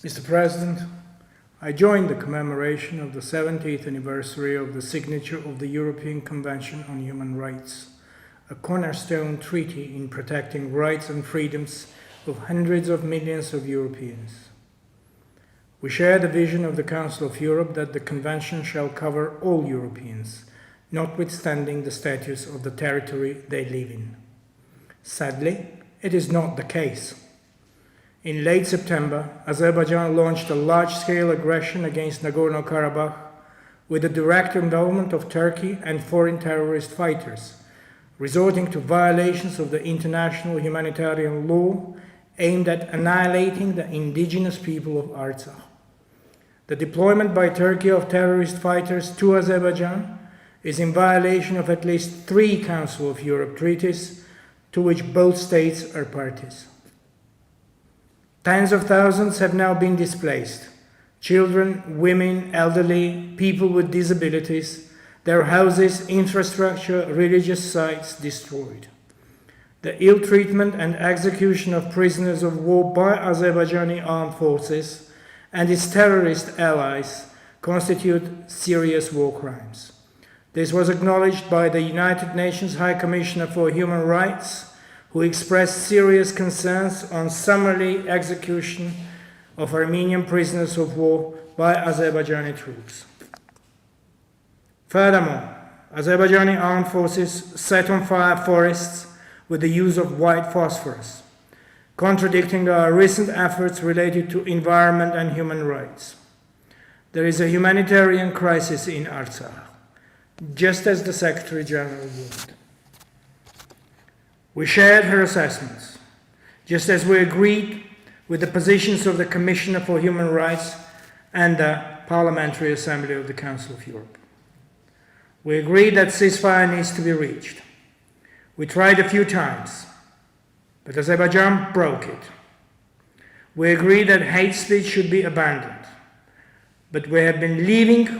Mr. President, I joined the commemoration of the 70th anniversary of the signature of the European Convention on Human Rights, a cornerstone treaty in protecting rights and freedoms of hundreds of millions of Europeans. We share the vision of the Council of Europe that the Convention shall cover all Europeans, notwithstanding the status of the territory they live in. Sadly, it is not the case. In late September, Azerbaijan launched a large-scale aggression against Nagorno-Karabakh with the direct involvement of Turkey and foreign terrorist fighters, resorting to violations of the international humanitarian law aimed at annihilating the indigenous people of Artsakh. The deployment by Turkey of terrorist fighters to Azerbaijan is in violation of at least 3 Council of Europe treaties to which both states are parties. Tens of thousands have now been displaced. Children, women, elderly, people with disabilities, their houses, infrastructure, religious sites destroyed. The ill treatment and execution of prisoners of war by Azerbaijani armed forces and its terrorist allies constitute serious war crimes. This was acknowledged by the United Nations High Commissioner for Human Rights, who expressed serious concerns on summary execution of Armenian prisoners of war by Azerbaijani troops. Furthermore, Azerbaijani armed forces set on fire forests with the use of white phosphorus, contradicting our recent efforts related to environment and human rights. There is a humanitarian crisis in Artsakh, just as the Secretary General warned. We shared her assessments, just as we agreed with the positions of the Commissioner for Human Rights and the Parliamentary Assembly of the Council of Europe. We agreed that ceasefire needs to be reached. We tried a few times, but Azerbaijan broke it. We agreed that hate speech should be abandoned, but we have been living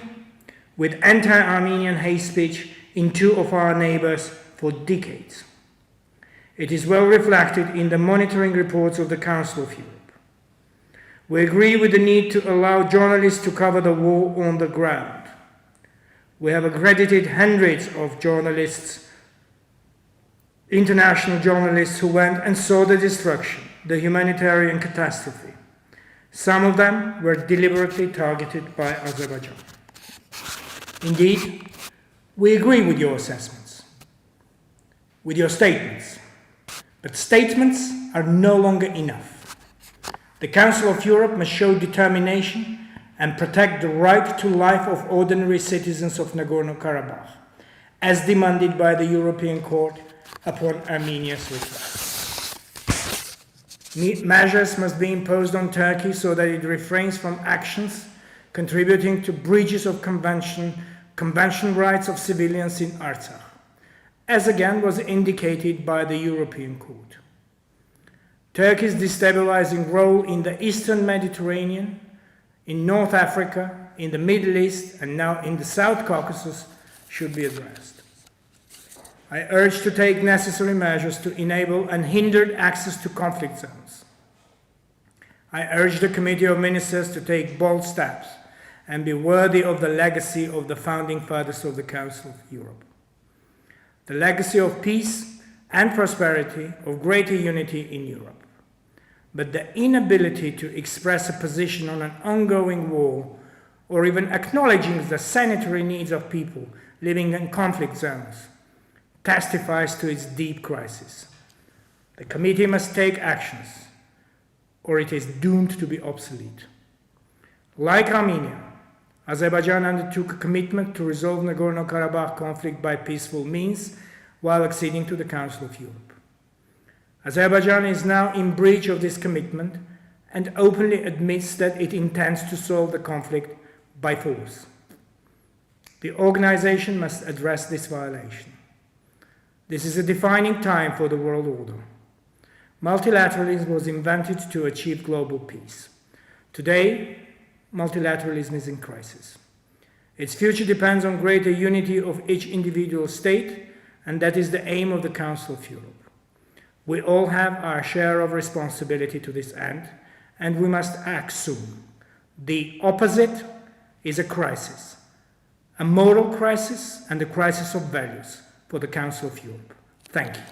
with anti-Armenian hate speech in 2 of our neighbors for decades. It is well reflected in the monitoring reports of the Council of Europe. We agree with the need to allow journalists to cover the war on the ground. We have accredited hundreds of journalists, international journalists who went and saw the destruction, the humanitarian catastrophe. Some of them were deliberately targeted by Azerbaijan. Indeed, we agree with your assessments, with your statements. But statements are no longer enough. The Council of Europe must show determination and protect the right to life of ordinary citizens of Nagorno-Karabakh, as demanded by the European Court upon Armenia's request. Measures must be imposed on Turkey so that it refrains from actions contributing to breaches of convention rights of civilians in Artsakh, as again was indicated by the European Court. Turkey's destabilizing role in the Eastern Mediterranean, in North Africa, in the Middle East, and now in the South Caucasus should be addressed. I urge to take necessary measures to enable unhindered access to conflict zones. I urge the Committee of Ministers to take bold steps and be worthy of the legacy of the founding fathers of the Council of Europe. The legacy of peace and prosperity, of greater unity in Europe. But the inability to express a position on an ongoing war or even acknowledging the sanitary needs of people living in conflict zones testifies to its deep crisis. The committee must take actions or it is doomed to be obsolete. Like Armenia, Azerbaijan undertook a commitment to resolve Nagorno-Karabakh conflict by peaceful means while acceding to the Council of Europe. Azerbaijan is now in breach of this commitment and openly admits that it intends to solve the conflict by force. The organization must address this violation. This is a defining time for the world order. Multilateralism was invented to achieve global peace. Today, multilateralism is in crisis. Its future depends on greater unity of each individual state, and that is the aim of the Council of Europe. We all have our share of responsibility to this end, and we must act soon. The opposite is a crisis, a moral crisis and a crisis of values for the Council of Europe. Thank you.